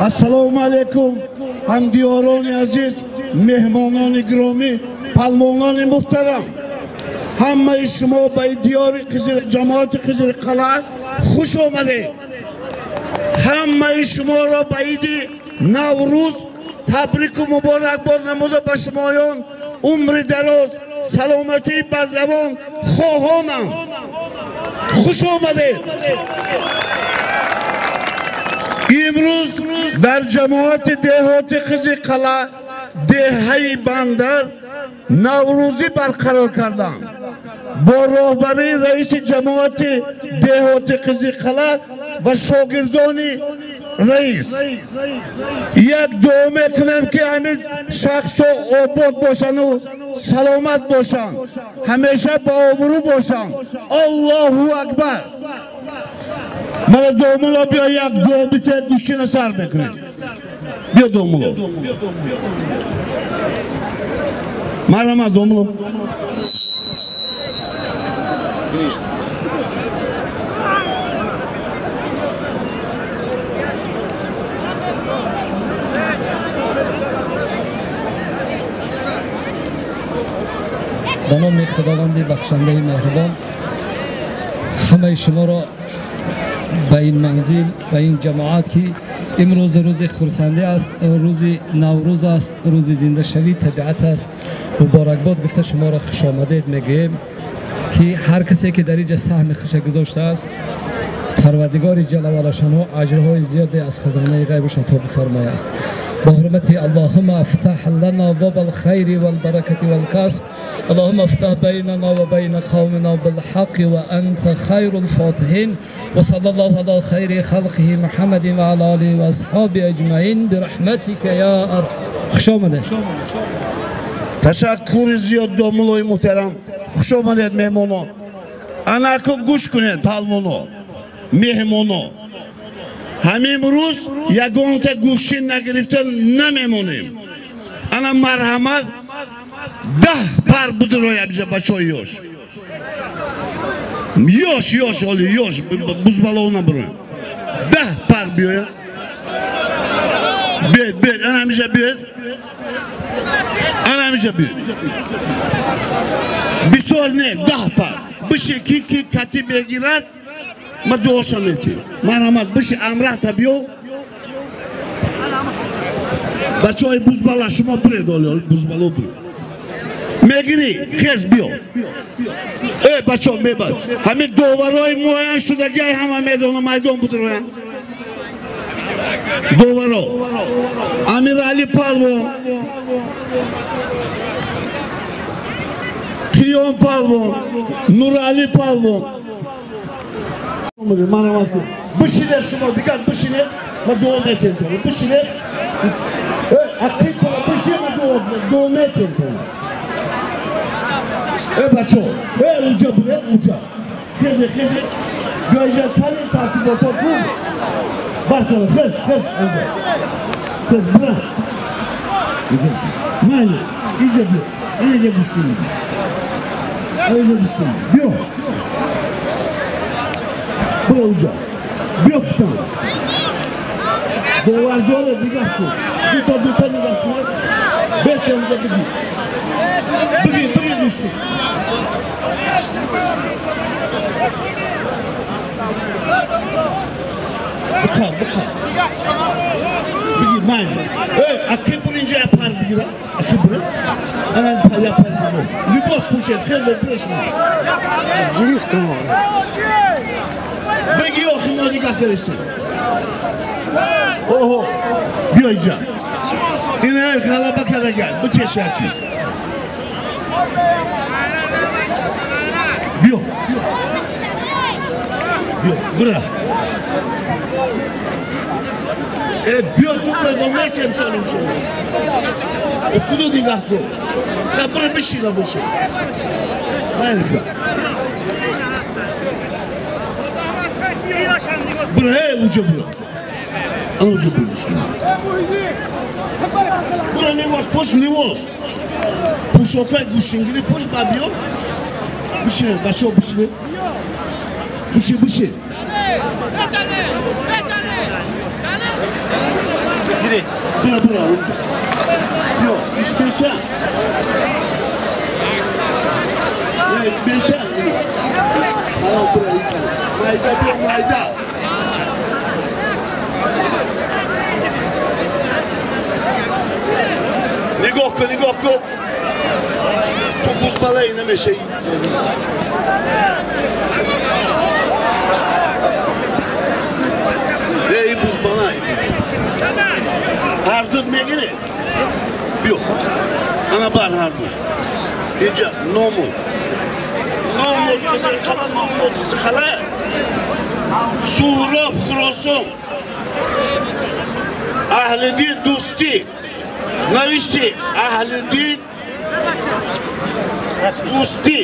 Assalomu alaykum. Hamdiyaroni aziz, mehmononi giromi, palmononi muhtaram. Hamma shuma ba diyori Qizil jamoati Qizil Qala xush omading. Hamma shuma ro ba idi Navruz tabrik va muborakbod namoz bashmoyon, umri daroz, salomati bardavon xohonam. Xush omading. امروز در جماعت دهات Qizil Qala دهه بندر نوروزی برقرار کردم با راهبری رئیس جماعت دهات Qizil Qala و شاگردان رئیس. یک دعا میکنم که همین شخص آباد باشن و سلامت باشن، همیشه با آبرو باشن. الله اکبر. من دوملا بیا یک دو بیته گوشین سر بکنید. بیا دوملا. مرحبا دوملا. به نام خداوند بخشنده مهربان، همه شما را به این منزل و این جماعت که امروز روز خرسنده است، روز نوروز است، روز زنده شوی طبیعت است، مبارکباد گفته شما را خوش آمدید میگیم که هر کسی که در اینجا سهم خوش گذاشته است پروردگار جل و علا شانه اجرهای زیادی از خزانه غیبش عطا بفرماید. با حرمت اللهم افتح لنا باب الخير والبركة والكسب، اللهم افتح بيننا وبين قومنا بالحق وأنت خير الفاتحين، وصلى الله على خير خلقه محمد وعلى آله وأصحابه أجمعين برحمتك يا أرحم. خوش آمدید. تشکر زیاد دوملوی محترم. خوش آمدید مهمانا. انا کو گوش کنید پالمونو مهمانا. همین روز یگان تا گوشین نگرفتن نمیمونیم. انا مرحمت 10 پر بوده روی بیزه بچه های یوش اولی یوش بزبالا اونا برویم 10 پر بیاید بیاید انا همیشه بیاید بسیار نه 10 پر بشه کی کتی بگیرد ما دوشم ایتی مرحمت بشه امره تا بیو بچه های بزبالا شما برید بزبالا برید میگیری خیز بیو ای بچه ها میباد همین دوورای موین شدگی همه میدان بود روین دوورا امیر علی پالوان قیام پالوان نور علی پالوان بشینه شما دیگر بشینه ما دو متر بشینه اقیم کنه بشینه ما دو متر بچه اونجا بره اونجا خیزه گایجه تنی ترتیباتا بود برسانه خیز اونجا خیز بره معنی اینجا بشینه بیا برو اونجا بیا کتن باورداره نگاه کن دوتا نگاه کن بسه اونجا بگی گوشتی بخواه بگی من اکی بر اینجا پر بگیرم اکی بره انا پر بگیرم لباس پوشید خیلی برشون گریفتم بگی آخی ما نگاه درسته اوه بیا اینجا اینه غلبه کرده گرد بچش هر چیز بیا برا بیا تو به نمیت امسالم شما خودو نگاه کن خبره بشیده باشه بایدگاه برا اونجا برا اونجا برا برا لواس پوشاکای گوشنگیری پوش بابیو بشینه بچه ها بشینه Biri. Bura. Yok, içmeysen. Evet, içmeysen. Tamam, buraya. Mayda. Nigokko. Topuz balayı ne meşeyi. Ey buz balayı. Hardur megiri. Yok. Ana bar hardur. Diyeceğim, nomul kızır kala. Suhrab xurosum. Ahli din do'sti. Навести Ахлидин Усти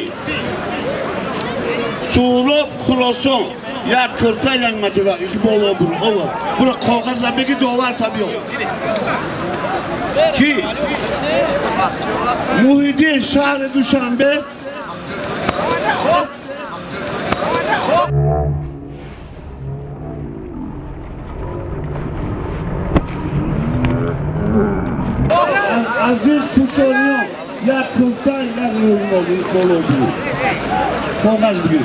Surab Xuloson ya kırtaylanmadı var iki bol olur. Bura kağıza beki dolar tabii o. Ki Muhyiddin şehri Duşanbe Aziz Tuşonyon ya kırtay ya bol olur. Kağız büyük.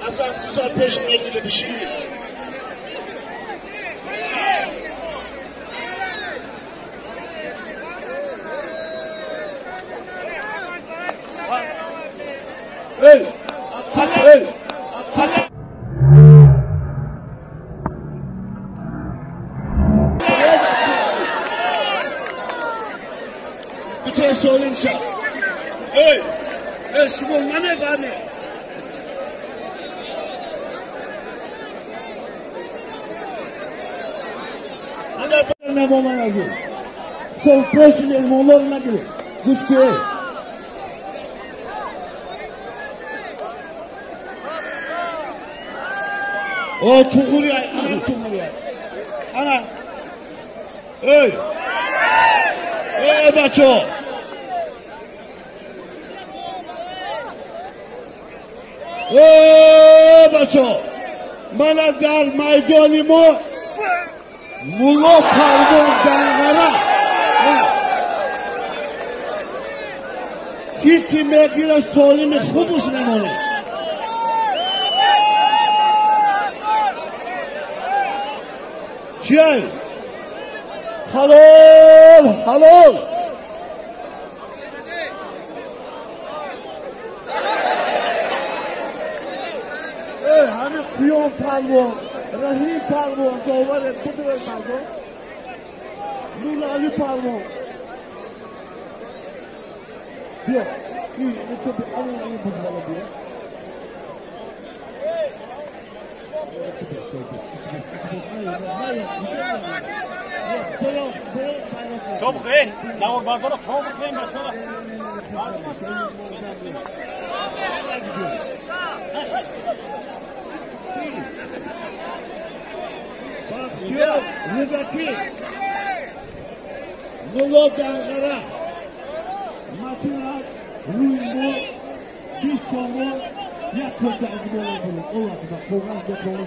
Hasan Musa peşine gidip bir şey yok. Hey! Bir şey söyleyeyim sana. Hey! Şimdi ne bari? Ne bana yazıyor? Sol preşinin mollarına gibi. Kuşkuya. O tuğuruya, ana. Hey! Hey baço! Hey baço! Bana dar maydanımı Mulo pardon dangara. Hiç kime göre söylemi kubus ne onu? Şey, halol. Hani kuyon palvo, rahim palvo, dolar et, kudur palvo, nurali palvo. Yok, iyi, ne tabi anlayın bu bana diyor. Top geen. Nou, maar wat een grote probleem is dat. Bak diyor, buradaki Mulo Dangara, Matinak, Ruymu, Bisomu, ya kurtar gibi olabilir. O vakit bak, program yapılır.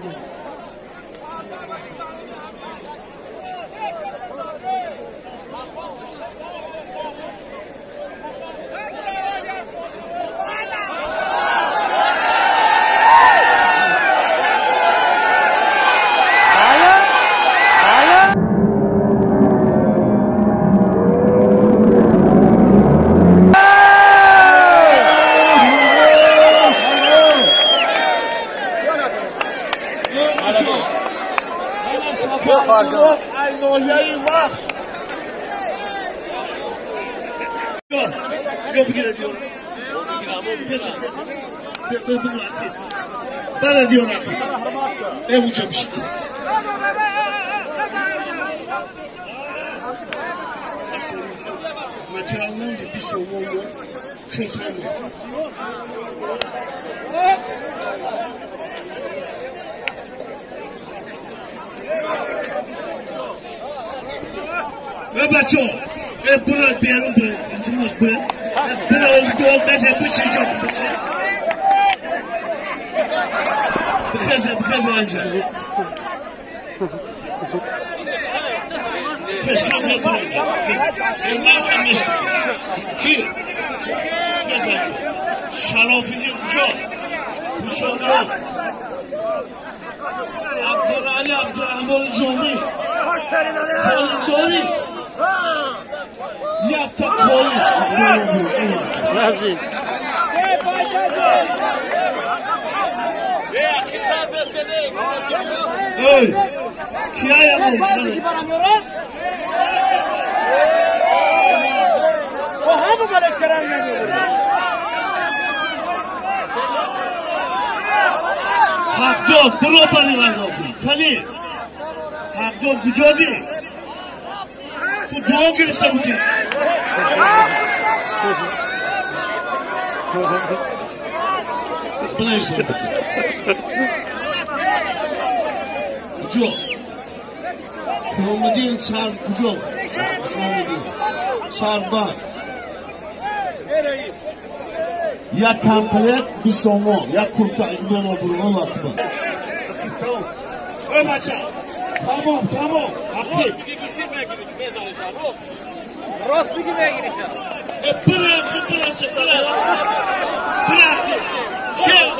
Yok bir kere diyor. Bana diyor artık. Ne vuracağım şimdi? Materyalden de bir sorun yok. Kırklanmıyor. Ve baço, buna diyelim buraya, içimiz buraya. Buna oldu, ben bu çekeceğim. Bu kez anca. Kes kafa yapalım. Onlar kalmış. Ki? Şarafini kucak. Kuşanıyor. Abdurrahman Abdurrahman Zombi. Kolun doğru. Yaptı kolun. Nasıl? Öy. Kiya yapalım. Oha mı böyle şeran geliyor? Hakdol, bro var Kali. Hakdol gücodi. Tu doğu girişte bu değil. Bu ne işte? Kucuk. Kılımı değil, sar kucuk. Sarba. Ya komplet bir somon, ya kurta ikmen olur, on atma. Tamam. Ömaça. Tamam. Akif. Rost bir gibi girişe. Bırak. Şey.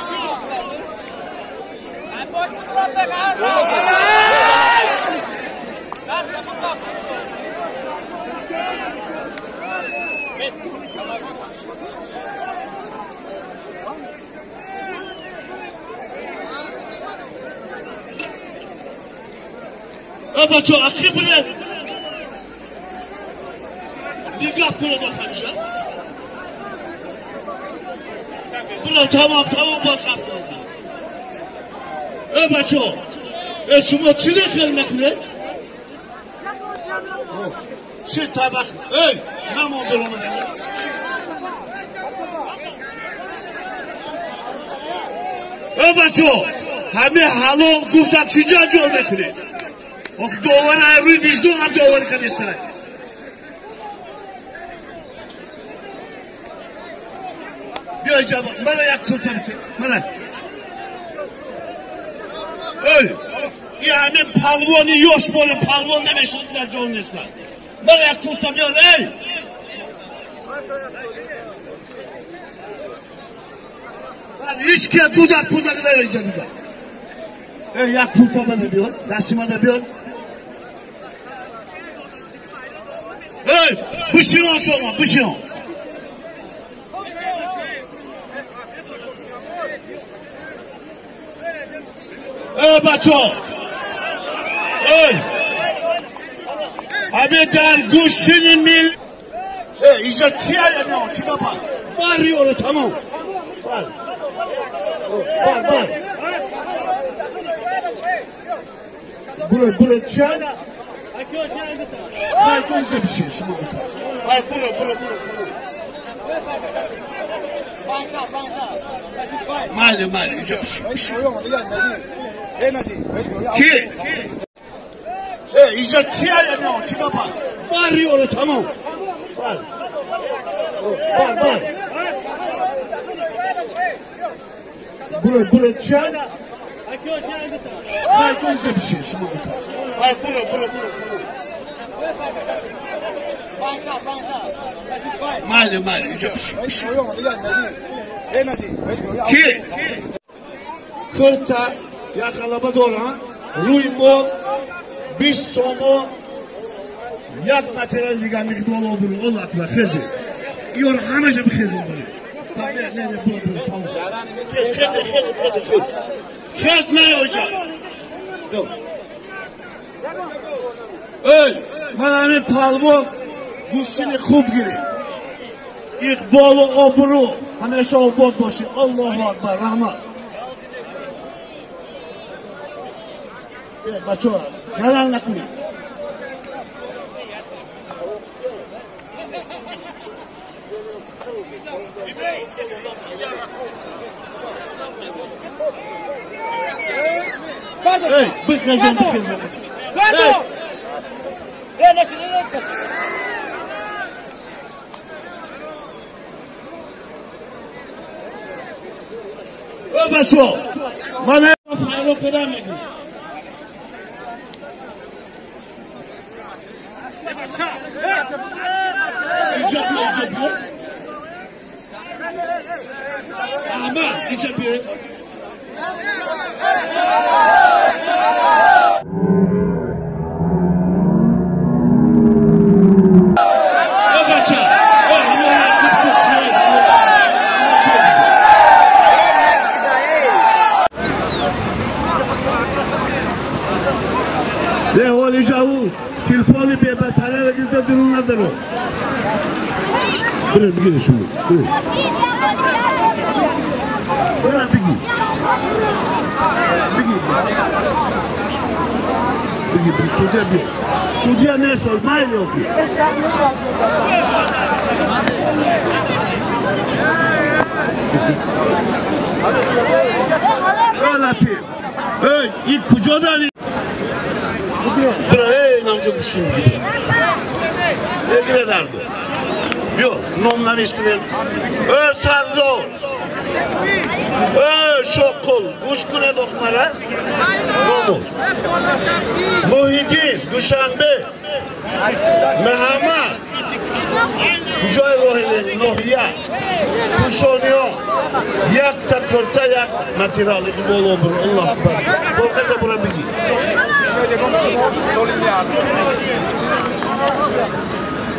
Ama çok akıl bırak. Nigah kurada kanca. Bırak tamam bakalım. Ama çok. Şuma çilek vermek ne? Şu tabak. Ey! Ne mondur onu? Ama çok. Hami halal guftak çiğcacı olmak ne? O doğan ayrı vicdan ama doğan kanıstay. Bir acaba bana yak kurtarıp bana. Öyle. Yani palvonu yoş böyle palvon demeşler Johnny'sler. Bana yak kurtarıyor ey. Ben hiç ki dudak da vereceğim da. Ey yak kurtarma diyor. Nasıma da diyor. Ey, bışın olsun ama, bışın. Ey baço. Ey. Abi der guşinin mil. Ey, iyice çiğer ya ne o, çıka bak. Bağırıyor onu tamam. Bağır. Buraya çiğer. Hayır, önce bir şey şimdi. Hayır, buraya. Mali, önce bir şey. Ki? İyice çiğer ya ne o, çıka bak. Bağırıyor onu tamam. Bağır. Buraya çiğer. Hayır, önce bir şey şimdi. Hayır, buraya. Mali, önce bir şey. Ki? Kırta, yakalama doğru ha. Ruymo, bir somu, yak materyal ligamik dolu olur, ol atma, kızı. Yor, hamaca bir kızı olur. Tabii, bu, tamam. Kes ne hocam? Yok. Öl, bana palvo, guşini khub giri. İkbalı obru, hmeşa o boz başı. Allahu Akbar, rahmat. Baço, yalan nakli. Hey, bir kazan. Hey! Nasıl yapıyorsun? Baço, bana fayro kadar mı? İçe bir. Ama içe bir. Ne olacak o? Telefonu bir batarya güzel durumlardır o. Buraya bir gire şunu. Buraya bir gir. Bir Suudiye bir. Suudiye ne sor? Mail yok. Relatif. Ey, ilk kucadan Ey namcı kuşum gibi. Ne girerdi? Yok, nomdan iskilem. Sardo. Şokul. Kuş kule dokmara. Nomu. Muhyiddin, Duşanbe. Mehama. Kucay rohili, Nohya. Kuşoniyo. Yak da kırta yak. Materyali gibi olur. Allah akbar. Korkasa buna bir giy.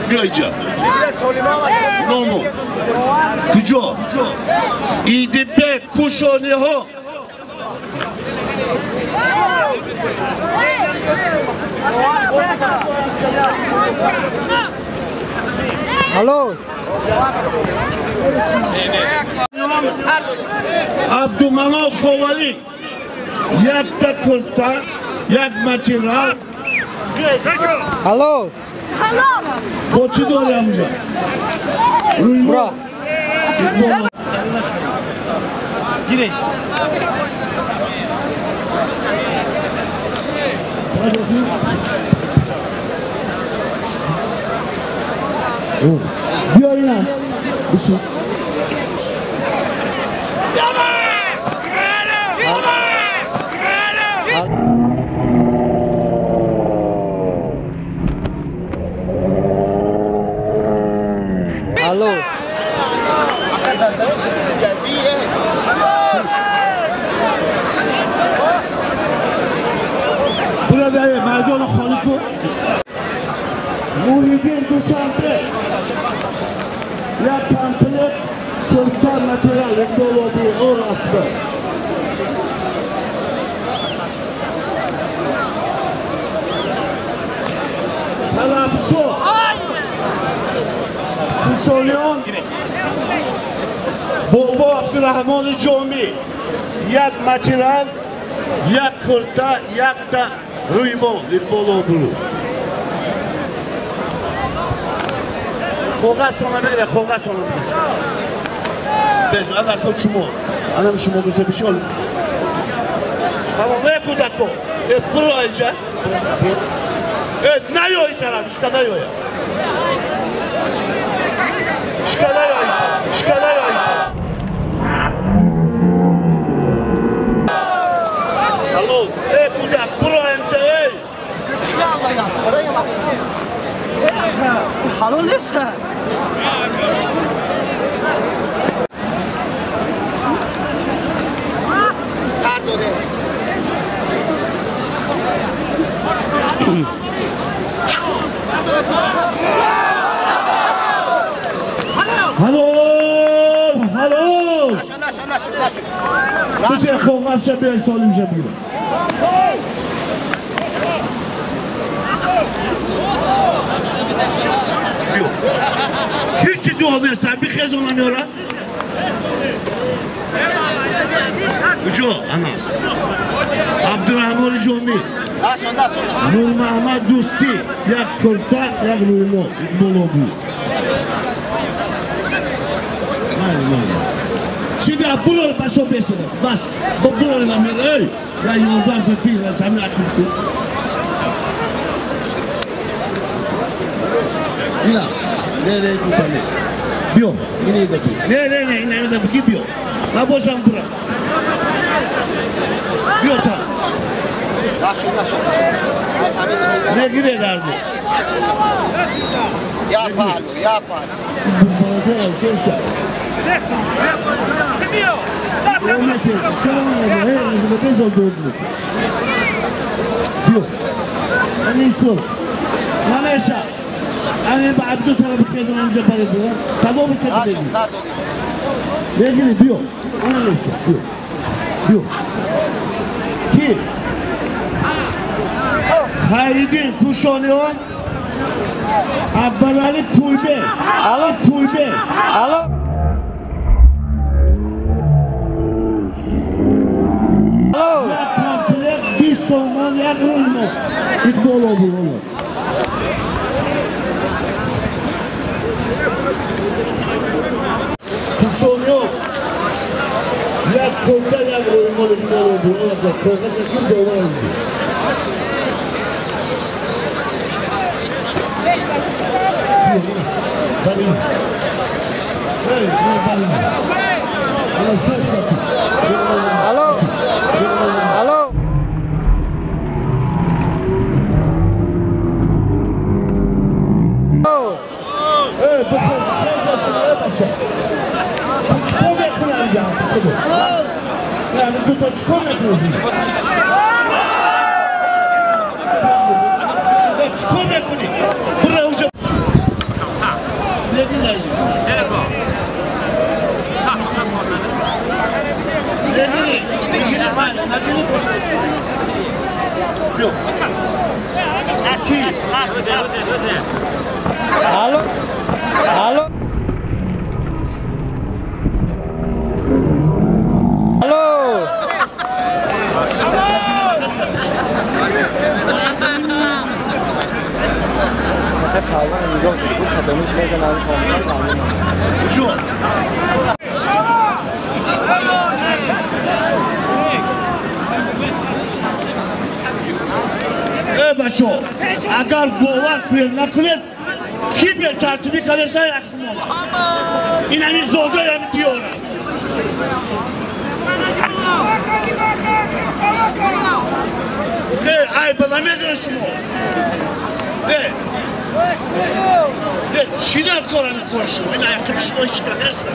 Göce. Nomu. Kujo. İdibe kuşoniyo. Alo. Abdümanov Kovalik. Yak da kırta, yak materyal. Alo. Koçu doğru amca. Bura. Yine. Bir oyna. Alo. Burada merdana Haliko. Muhyiddin Duşanbe. Ya pamphlet, kurtar materyal, ekoloji, orası. Talapso. Kuşoniyon. Bobo Abdurrahman Comi. Yak materyal, yak kurta, yak da rüymo, ekoloji. Koga sonra böyle, koga sonra. Ben ana koçumu, anam şumu bir bir şey olur. Tamam, ne kudako? Kuru ayca. Evet, ne yoy taraf, şkada yoy. Şkada yoy, şkada yoy. Alo, kudak, kuru ayca, ey. Hallo Liste. Halo. Bütün kovası bir solim jabir. Hiç duamıyorsan bir kez olamıyor ha. Ucu anas. Abdurrahman Comi. Nur Mahmad Dosti. Ya kurta ya Nurmo. Bolobu. Şimdi buralı baş o besine. Baş. Bu buralı namir. Ey. Ya yoldan kötüyle. Sen mi akıllı? Bila. Nereye tutalım? Biyo. Yine de bu. Ne de bu gibi biyo. La boşan bırak. Biyo ta. Ne gire derdi? Yapalım. Yok. Hani sol. Hameşa. Hani بعد طرف كذا önce parayı. Tamam mı dedi? Vergini diyor. Ona ne şey? Diyor. Diyor. Ki Hayridin kuşanıyor. Abbalali kuybe. Alı kuybe. Alı. Ya komple bir sondan ya olma. İkbal oldu onu. Kuşanıyor. Ya komple ya olmalı. İkbal oldu. Ona da komple kimse olmalı. Alo. Alo. Evet, bakın. Çıkım yapılacağım. Yani bu da çıkım yapılacağım. Çıkım yapılacağım. Buraya hocam. Ne dinleyeceğim? Yok. Alo. Alo. Alo. بچه اگر باور کنید نکنید کی به ترتیبی کلیسای احتمال این همین زوده همین دیاره ای بلمه ده شما ده چی در کارانه کار شما این ayakta شما هیچ کار نیست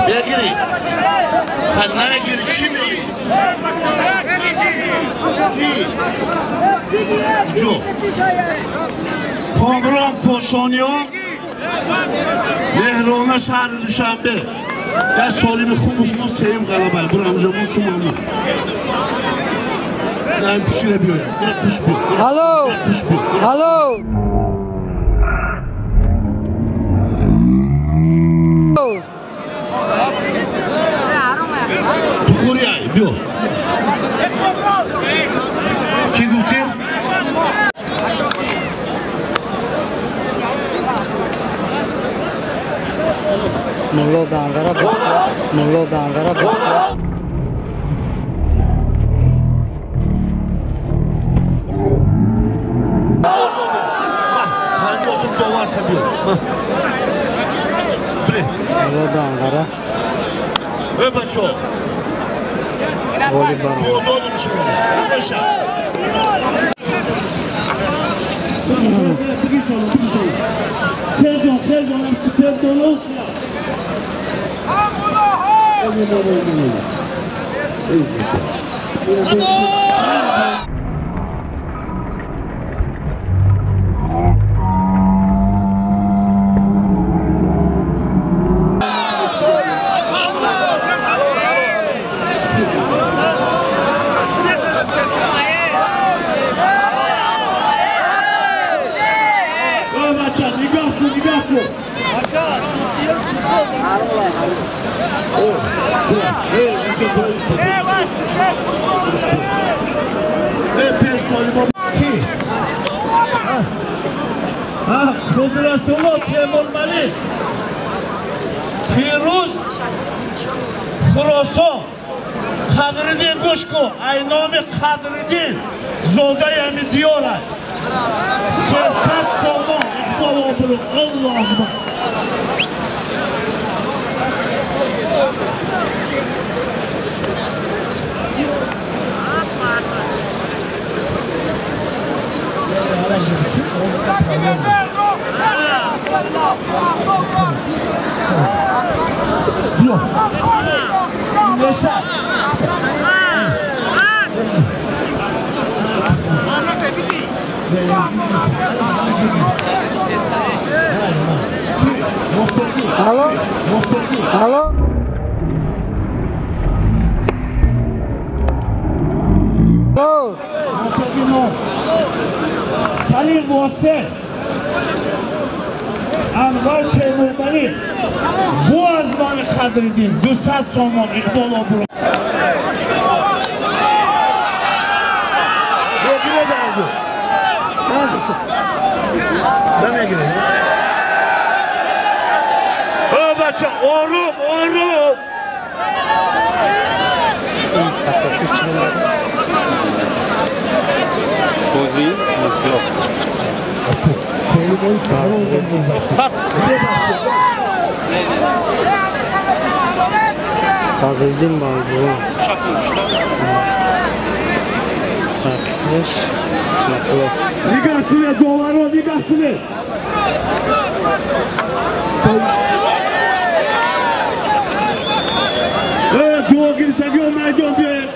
بگیری خنده نگیری چی میگی؟ کی؟ جو کامران کوشانیان مهرانه شهر دوشنبه در سالیم خوبشون سیم قلبه برو همجامون سومامون نه این پوچی رو بیایم پوش بیا Halo. پوش بیا Halo. تو کوریای بیا کی گفتی؟ Mullo dangara bak. Mullo dangara bak. Hangi olsun dolar tabii. Bre. Mullo dangara. Öpaço. Voli bar. Bu doğru şimdi. Başa. Tezon, süper dolu. Federasyonu Temur Mali Firuz Xurason Qadriddin Go'shko aynomi Qadriddin Zodayami diyorlar. Siyasat sonu iqbal oldurun. Allah'ım. Yok. Mesela. Halo? Halo? Halo? Salim Muhsin Anvar Teymur'dani bu azmanı Qadriddin 200 so'mdan iqbol obrun. Ben gireyim. Bacha, orup. Kozi, yok. Fazildin Balcıvan. Arkadaş. Şaklı. Nigatine dolar o nigatine. Evet, dua girse diyor meydan bir.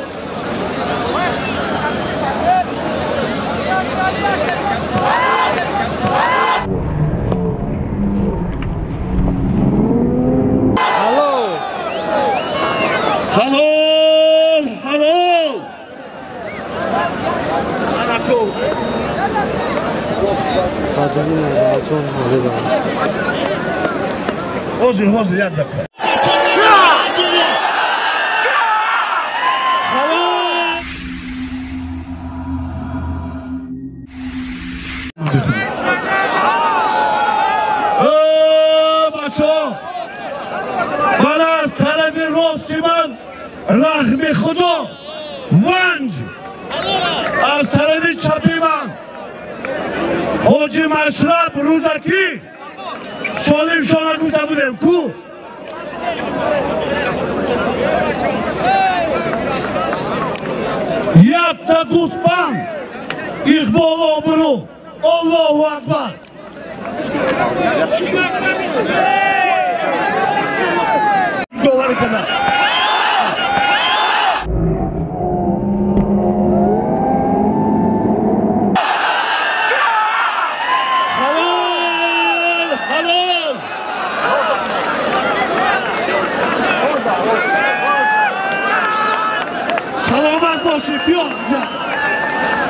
Halol. Anako. Fazildin Balcıvan. Hozir yad dakika. Bana talebi Rostiman Rahmi Xudo Vanj az talebi Chapiman Hoji Mashrab Rudaki Solim shona gufta budem ku Yakta Guspan İqbol obru Allahu Akbar doları kadar. Halal. Salamat başı bir olacak.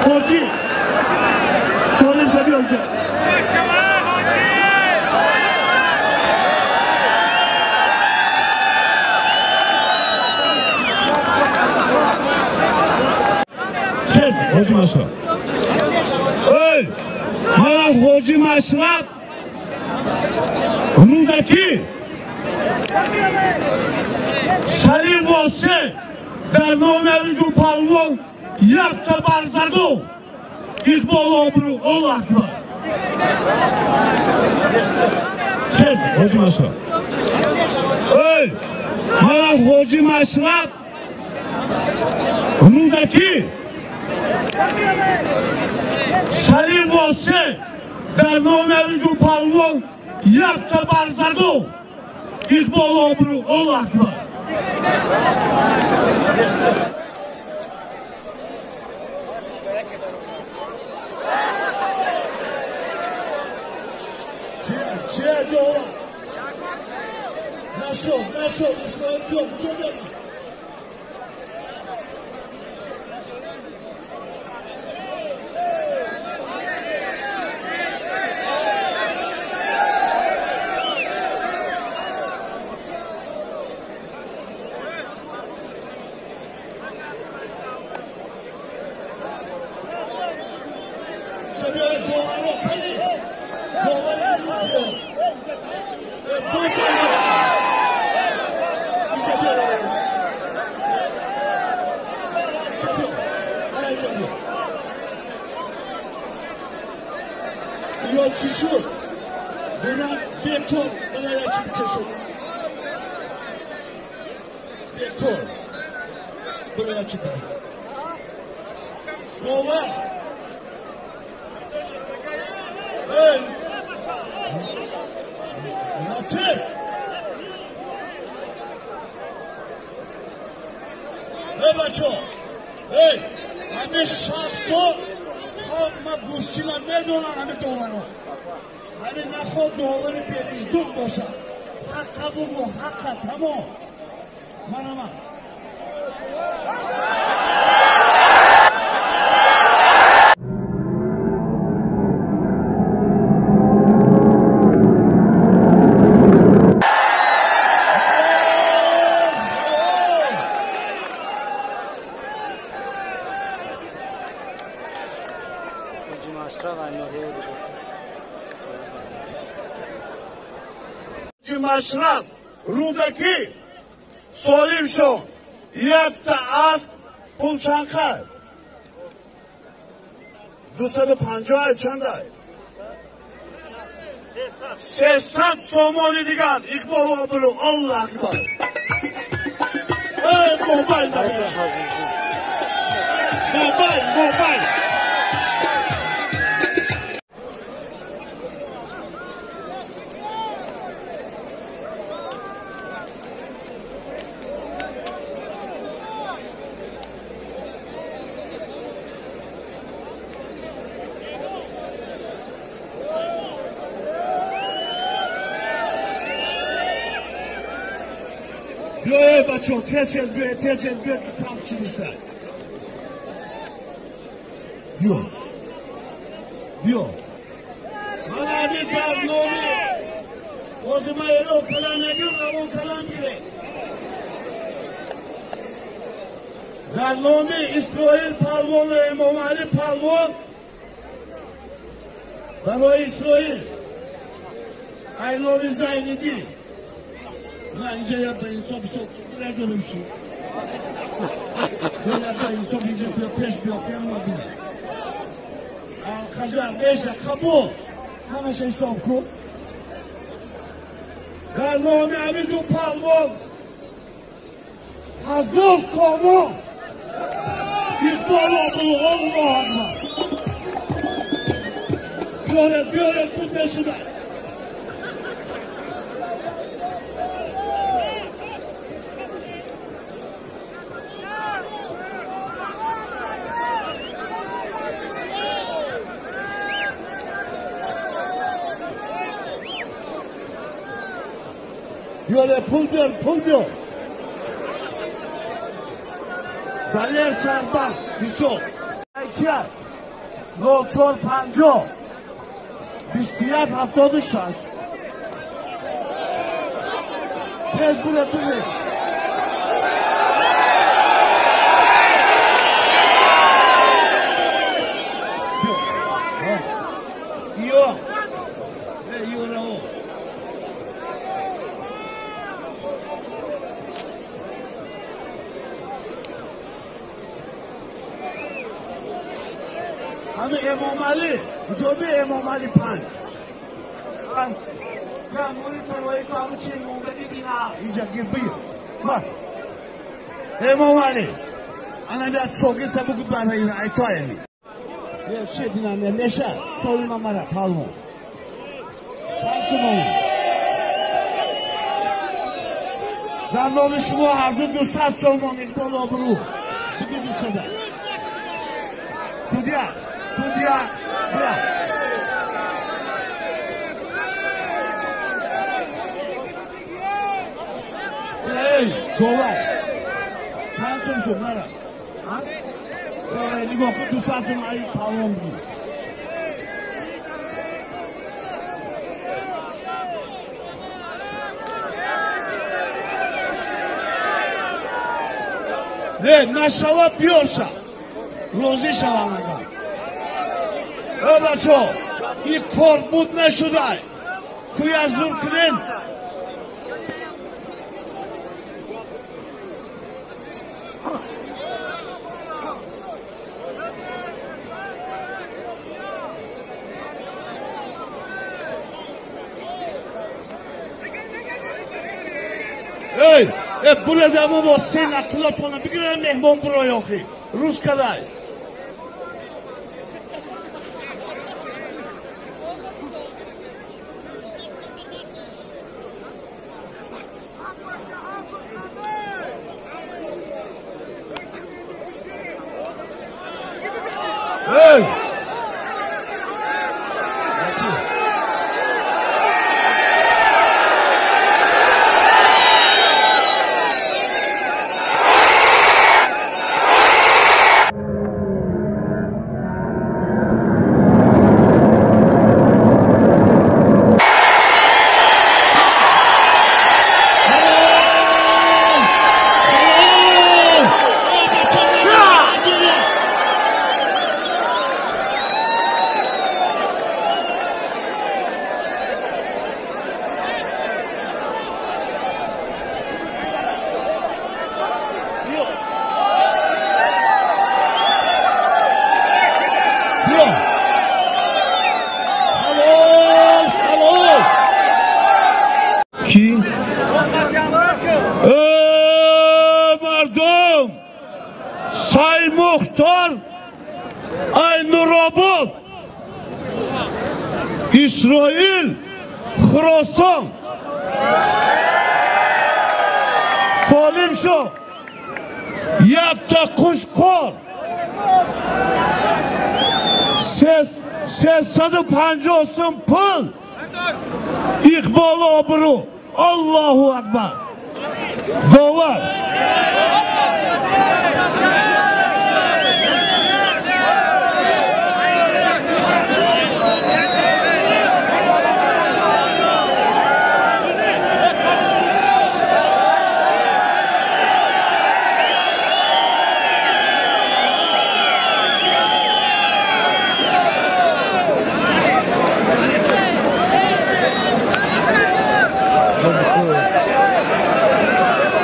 Hoca. Solim tabi olacak. Hoji Mashrab. Ey! Mana Hoji Mashrab Rudaki Salim Muhsin در ناموی دو پالون یک تبر زدو اقبال آبرو الله اکبر کس حاجی مشرب ای من حاجی مشرب رودکی سلیم واسه در ناموی دو پالون یک تبر زدو اقبال آبرو الله اکبر Çiğe diyorlar. Nasıl, İsrail diyor, bu çok önemli. یا چی شد؟ بنام بکن بنای چی بچه بکن بنای چی بچه باور ای ناتر ای بچه ای همه شخصا همه گوشتینا میدونن همه دورانو همه نخواد دورانی پیریزدون باشن حقا بگو حقا تمام من مشرف رودکی سالیم شد یک تا از پول چند خواهد 250 چند های 300 سومانی دیگر اقبال برو الله اکبر موبایل موبایل بیایید بچه ها ترچز بیاید که کم چی نیستن بیا من همین برنامه بازی من ایلو کلام نگیم روان کلام گیره برنامه اسرائیل پلوان و امام علی پلوان برای اسرائیل ایلوی زینیدی نه اینجا یا به انصاف سوکتر نجاده بشی یا به انصاف اینجا بیا پیش بیا ما بینه قجر بیشه قبول همشه انصاف کن در نامی عمید و پلوان حضور سامان اقبال آبرو الله اکبر بیارد بود بشونه بیاره پول بیار دلیر سربر بیسو ایکیت 0450 2176 پیش بوده توی همه امام علی جوبه امام علی 5 من موری پروایی تو همه چی امام علی بینا اینجا گیر بیر امام علی انا بیاد چوگیر تا بگو برای این ایتایلی یه چی دینم نشه سولیم امارا پالمو چند سمون در نام شما هر دو 200 سلمان اقبال آبرو بگو 200 سودیا بیا ای گوه چند سم شد نره نگاه خود 200 سم ای تمام بود نه نشوا بیار شد روزی شوا نگاه بچه ها این کار بود نشده کوی از دور کنین Ey, burada mı bu senin akıllı tonu bir kere mehmon bura yok ki. Rus kadar. Hey! Ki mardum Say Muhtar Ay Nurabud İsrail Khorasan Salim Şah Yakta Kuşkar 350 pul İkbal Abru Allahu Akbar Dovar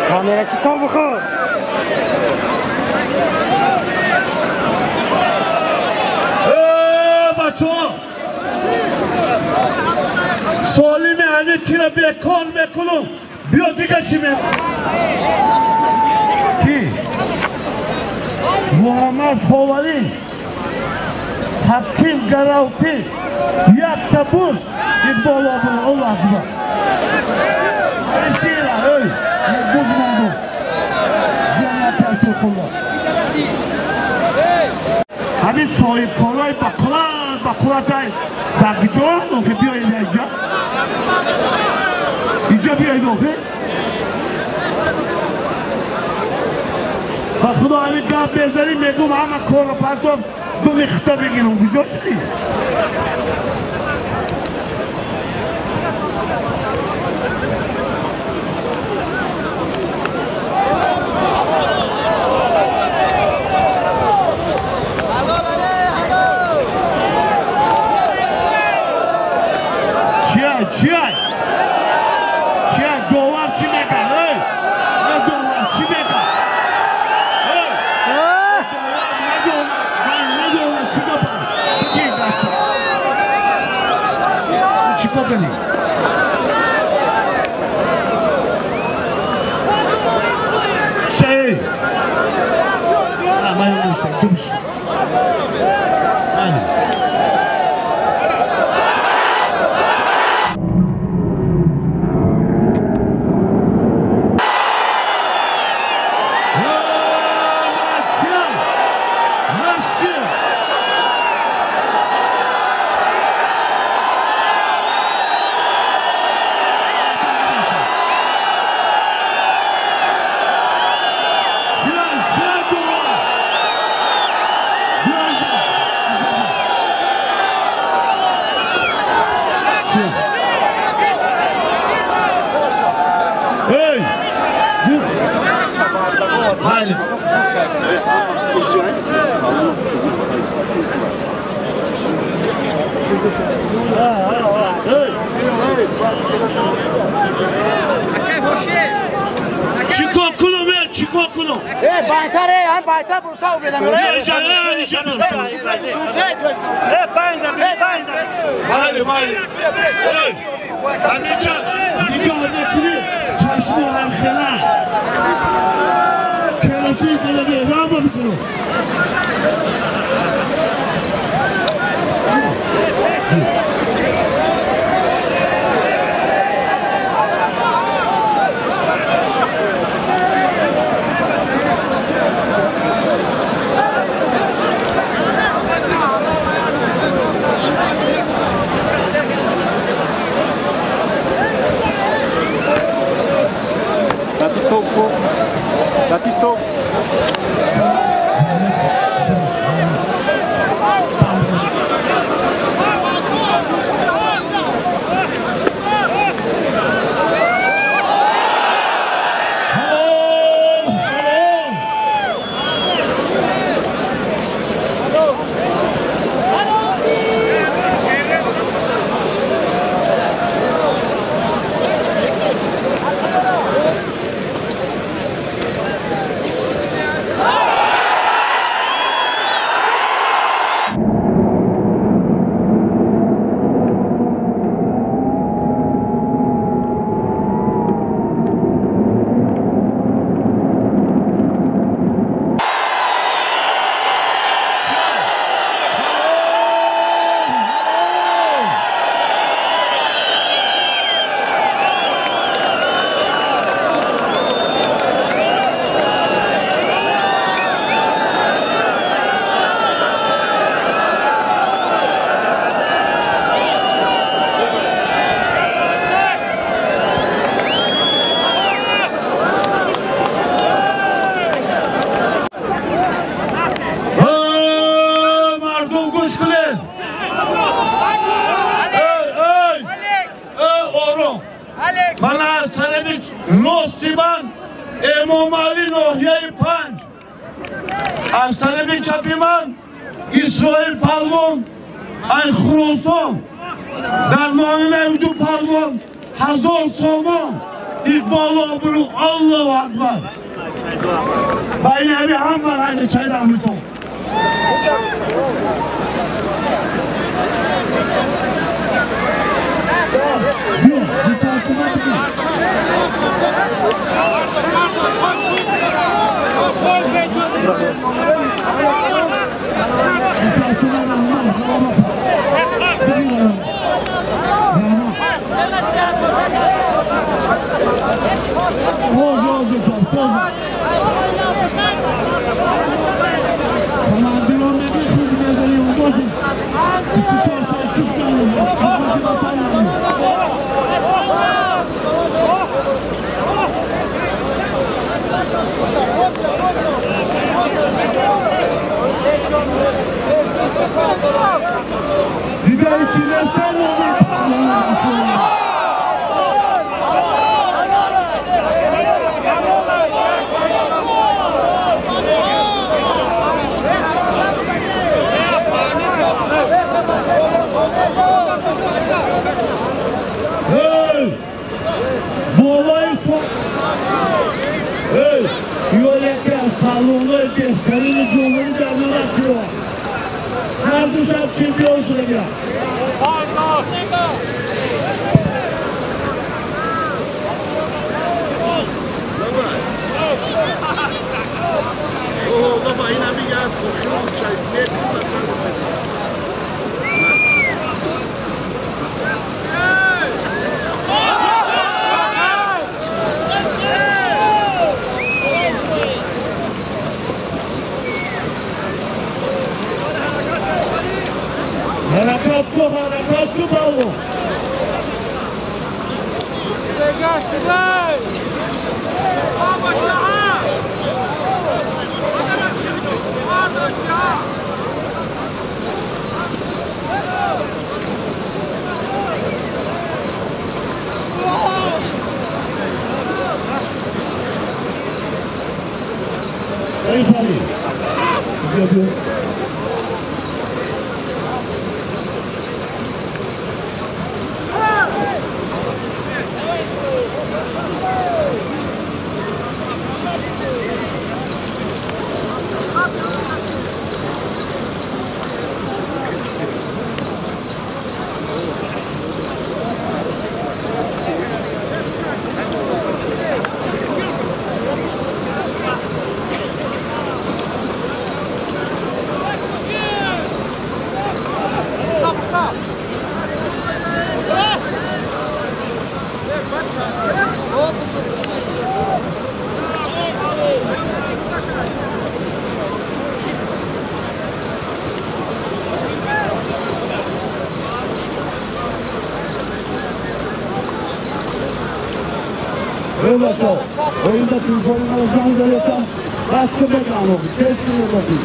Kameraçı tam bakıyor. Bacho Salimi hani kira bekar mekulum Biyo diga çime Ki Muhammed Havari Hakim Garavti Yakta Buz İkbal Abur Allah Akbar Estira öy Buz Mahmud Cennet Ersokullah Hani sahip kolay bakılatay bakıcı ki bir ayda ica bir ayda ki bakıda hani gab bezeri megum ama kora pardon bu mikta begirim gücü şey Çiğay dolar çimeka hey ne dolar çimeka hey ne dolar çimeka peki gasta çimeka ne şey ama yok şey kimmiş Hayır. Çikokulo ver, çikokulo. Baytar hem baytar bursa ubredem. Rica Hayır. Amica, nigahındakini çeşme hem Mesela Keresi belediye rağma bitiyor. Gatito. Afstanede Çapiman, İsrail Palvon, Ay Khurasan, در نام مودو پالوان 1000 سامان اقبال آبرو الله اکبر بین همی هم برای چای دامتون بیا بسازما بگیم Biber içine sen bu olayı yol yakar, salonda yakar, karını çoğunları canına atıyor. Nerede sen çekiyor şuraya? Baba yine bir gel koşuyor çay. Harakatlı balon. Yoldaşlar, oyunda telefonun alacağını görüyorsam baskı bekleyin oldu. Kesin yoldaşım.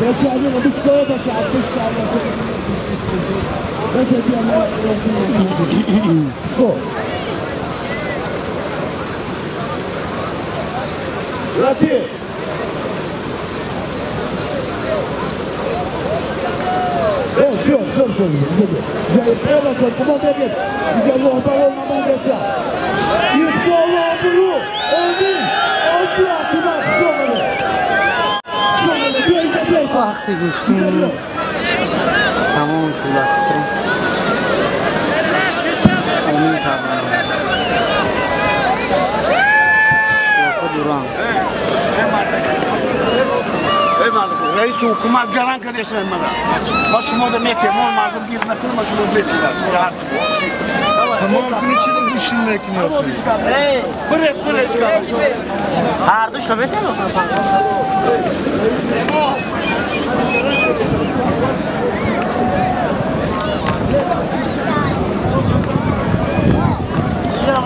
Geçerli mi? Bir soğuk başı 60 saniye. Geçerli mi? Bu. Latif. Dur şöyle. Güzel olacak. Kuma dedi. Güzel olmadan geçer. Yüzde Allah'ını. Öldür. Öldür altına. Şöyle. Ah düştüm. Tamam şurada. Onu tamam. Yoksa duran. Eyvallah. Reis hükümet garan kardeşlerim bana. Başıma da mekke olmadım bir metre başıma bekliyorlar. Tamam gün içinde düşünme ekini yapıyor. Bırak. Hardı şöbete mi? Ya